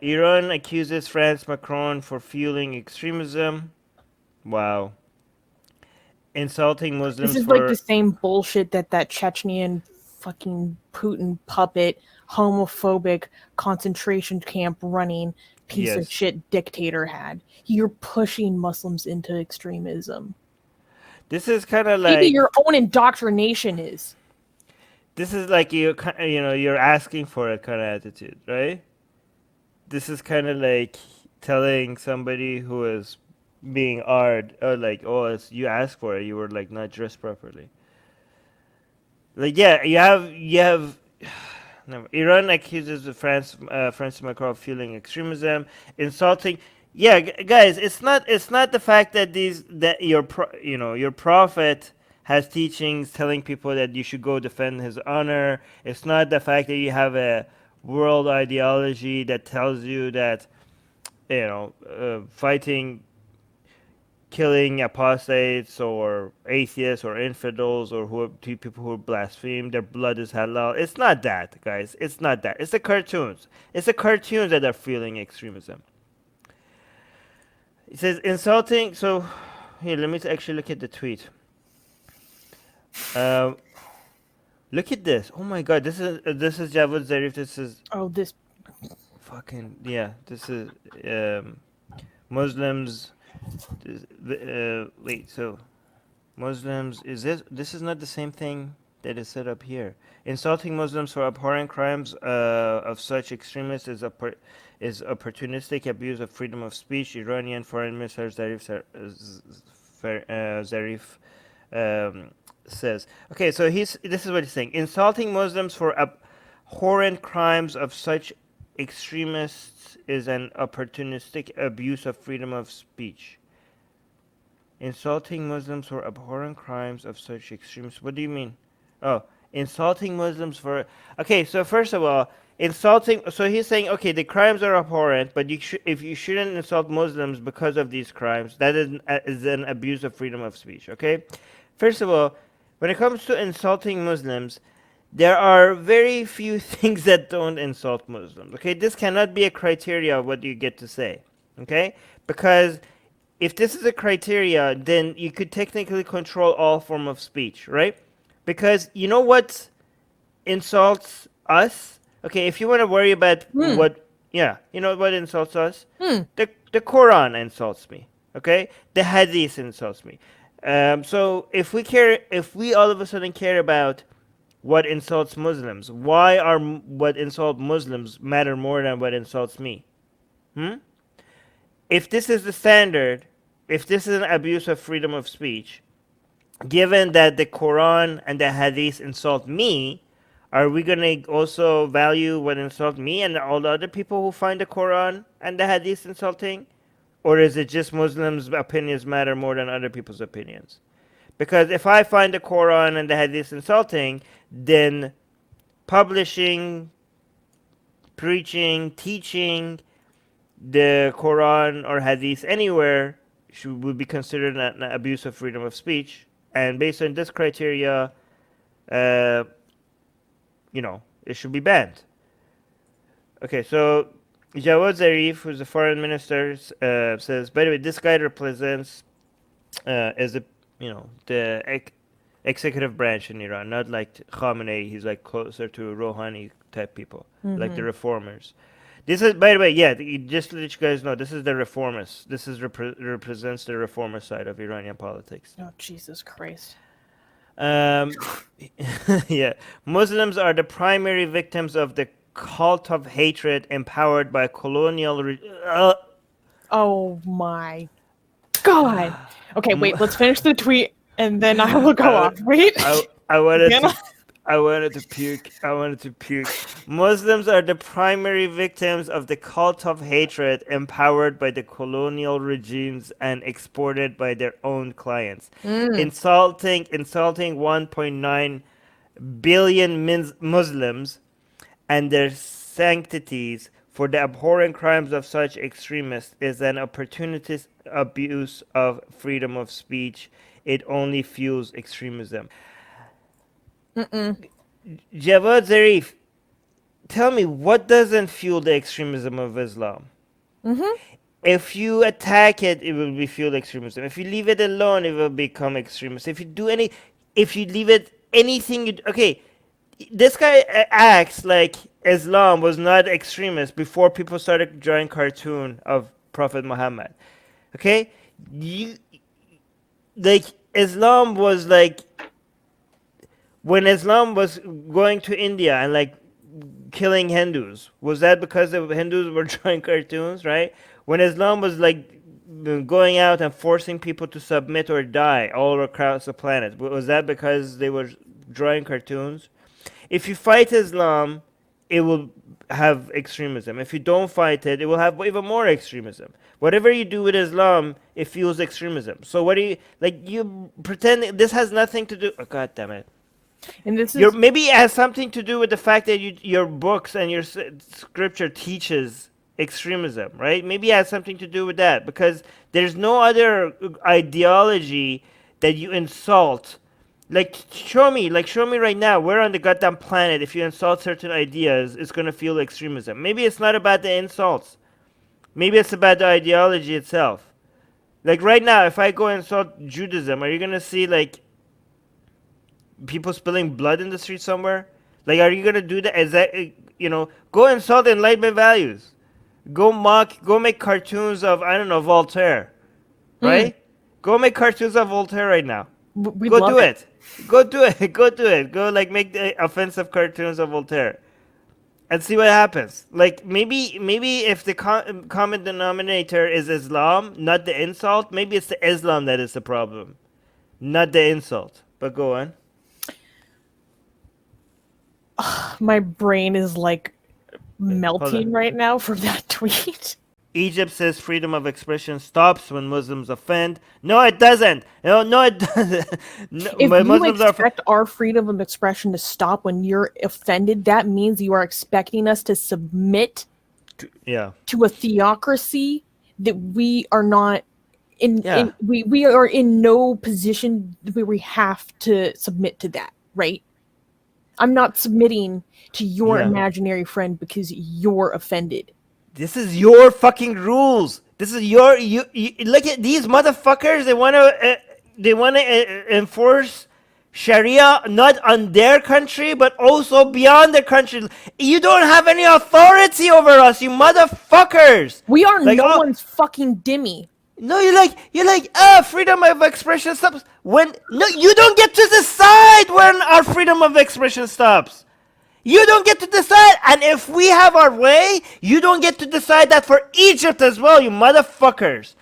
Iran accuses France Macron for fueling extremism. Wow. Insulting This Muslims is like the for same bullshit that Chechenian fucking Putin puppet, homophobic concentration camp running piece of yes. shit dictator had. You're pushing Muslims into extremism. This is kind of Maybe like your own indoctrination is. you're asking for it kind of attitude, right? This is kind of like telling somebody who is being ard or like, oh, you asked for it, you were like not dressed properly. Like, yeah, you have no, Iran accuses the France Macron of fueling extremism, insulting. Yeah, guys, it's not the fact that your prophet has teachings telling people that you should go defend his honor. It's not the fact that you have a world ideology that tells you that fighting, killing apostates or atheists or infidels or people who blaspheme, their blood is halal. It's not that, guys. It's not that. It's the cartoons. It's the cartoons that are fueling extremism. It says insulting. So here, let me actually look at the tweet. Um, Look at this. Oh my God, this is Javad Zarif. This is Oh, this. fucking yeah. This is Muslims. Wait, so Muslims, this is not the same thing that is set up here. Insulting Muslims for abhorrent crimes of such extremists is opportunistic abuse of freedom of speech. Iranian Foreign Minister Zarif um, says. Okay, so this is what he's saying. Insulting Muslims for abhorrent crimes of such extremists is an opportunistic abuse of freedom of speech. Insulting Muslims for abhorrent crimes of such extremes. What do you mean? Oh, insulting Muslims for. Okay, so first of all, insulting. So he's saying, okay, the crimes are abhorrent, but if you shouldn't insult Muslims because of these crimes, that is an abuse of freedom of speech. Okay, first of all, when it comes to insulting Muslims, there are very few things that don't insult Muslims. Okay, this cannot be a criteria of what you get to say. Okay, because if this is a criteria, then you could technically control all form of speech, right? Because you know what insults us? Okay, if you want to worry about Hmm. yeah, you know what insults us? Hmm. The Quran insults me. Okay, the Hadith insults me. So if we all of a sudden care about what insults Muslims, why are what insult Muslims matter more than what insults me? Hmm? If this is the standard, if this is an abuse of freedom of speech, given that the Quran and the Hadith insult me, are we going to also value what insult me and all the other people who find the Quran and the Hadith insulting? Or is it just Muslims' opinions matter more than other people's opinions? Because if I find the Quran and the Hadith insulting, then publishing, preaching, teaching the Quran or Hadith anywhere would be considered an abuse of freedom of speech. And based on this criteria, uh, it should be banned. Okay, so Jawad Zarif, who's the foreign minister, says, by the way, this guy represents as a the executive branch in Iran, not like Khamenei. He's like closer to Rouhani type people, like the Mm-hmm. reformers. This is, by the way, yeah. Just to let you guys know, this is the reformists. This is represents the reformer side of Iranian politics. Oh, Jesus Christ. Um, yeah, Muslims are the primary victims of the cult of hatred empowered by colonial. Oh my God. Okay, wait, let's finish the tweet and then I will go I, off. Wait. I wanted Then to. I wanted to puke. I wanted to puke. Muslims are the primary victims of the cult of hatred empowered by the colonial regimes and exported by their own clients. Mm. Insulting 1.9 billion Muslims and their sanctities for the abhorrent crimes of such extremists is an opportunist abuse of freedom of speech. It only fuels extremism. Mm-mm. Javad Zarif, tell me what doesn't fuel the extremism of Islam? Mm-hmm. If you attack it, it will be fuel extremism. If you leave it alone, it will become extremist. If you leave it anything, okay, this guy acts like Islam was not extremist before people started drawing cartoon of Prophet Muhammad. Okay, you like Islam was like when Islam was going to India and like killing Hindus. Was that because the Hindus were drawing cartoons, right? When Islam was like going out and forcing people to submit or die all across the planet, was that because they were drawing cartoons? If you fight Islam, it will have extremism. If you don't fight it, it will have even more extremism. Whatever you do with Islam, it fuels extremism. So what do you like? You pretend this has nothing to do. Oh, God damn it! And this is Maybe it has something to do with the fact that your books and your scripture teaches extremism, right? Maybe it has something to do with that because there's no other ideology that you insult. Like show me right now where on the goddamn planet if you insult certain ideas it's gonna feel extremism. Maybe it's not about the insults. Maybe it's about the ideology itself. Like right now, if I go insult Judaism, are you gonna see like people spilling blood in the street somewhere? Like, are you gonna do that? Is that go insult Enlightenment values? Go make cartoons of I don't know Voltaire, right? Go make cartoons of Voltaire right now. we Go love do it. Go do it. Go do it. Go like make the offensive cartoons of Voltaire, and see what happens. Like maybe if the common denominator is Islam, not the insult, maybe it's the Islam that is the problem, not the insult. But go on. My brain is like Hold melting on. right now from that tweet. Egypt says freedom of expression stops when Muslims offend. No, it doesn't. No, it doesn't. No, If but you Muslims are. expect our freedom of expression to stop when you're offended, that means you are expecting us to submit Yeah. to a theocracy that we are not in. Yeah. We are in no position where we have to submit to that, right? I'm not submitting to your Yeah. imaginary friend because you're offended. This is your fucking rules. This is your you look at these motherfuckers. They want to enforce Sharia not on their country but also beyond their country. You don't have any authority over us, you motherfuckers. We are Like, no oh, one's fucking Dimmy. No, you're like freedom of expression stops when no you don't get to decide when our freedom of expression stops. You don't get to decide, and if we have our way, you don't get to decide that for Egypt as well, you motherfuckers.